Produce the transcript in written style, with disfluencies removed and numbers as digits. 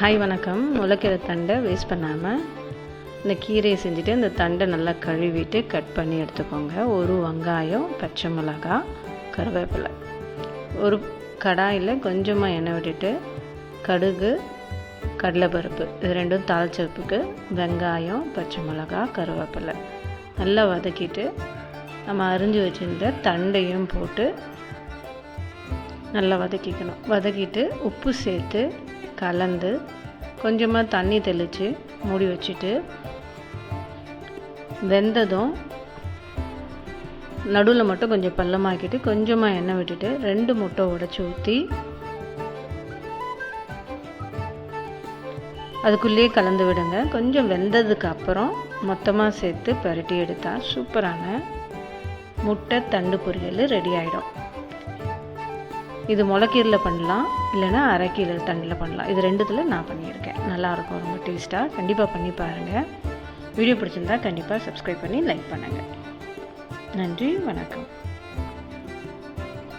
Hi வணக்கம். முளைக்கிற தண்டை waste பண்ணாமல் இந்த கீரையை செஞ்சுட்டு இந்த தண்டை நல்லா கழுவிட்டு கட் பண்ணி எடுத்துக்கோங்க. ஒரு வெங்காயம், பச்சை மிளகாய், கருவேப்பிலை. ஒரு கடாயில் கொஞ்சமாக எண்ணெய் விட்டுட்டு கடுகு, கடலைப்பருப்பு இது ரெண்டும் தாளிச்சப்புக்கு வெங்காயம், பச்சை மிளகாய், கருவேப்பிலை நல்லா வதக்கிட்டு நம்ம அரிஞ்சு வச்சுருந்த தண்டையும் போட்டு நல்லா வதக்கிக்கணும். வதக்கிட்டு உப்பு சேர்த்து கலந்து கொஞ்சமாக தண்ணி தெளித்து மூடி வச்சுட்டு வெந்ததும் நடுவில் மட்டும் கொஞ்சம் பள்ளமாக்கிட்டு கொஞ்சமாக எண்ணெய் விட்டுட்டு 2 முட்டை உடைச்சி ஊற்றி அதுக்குள்ளேயே கலந்து விடுங்க. கொஞ்சம் வெந்ததுக்கு அப்புறம் மொத்தமாக சேர்த்து பரட்டி எடுத்தால் சூப்பரான முட்டை தண்டு பொரியல் ரெடி ஆகிடும். இது முளைக்கீரையில் பண்ணலாம், இல்லைன்னா அரைக்கீரை தண்டில் பண்ணலாம். இது ரெண்டுத்தில் நான் பண்ணியிருக்கேன். நல்லாயிருக்கும், ரொம்ப டேஸ்ட்டாக. கண்டிப்பாக பண்ணி பாருங்கள். வீடியோ பிடிச்சிருந்தா கண்டிப்பாக சப்ஸ்கிரைப் பண்ணி லைக் பண்ணுங்கள். நன்றி, வணக்கம்.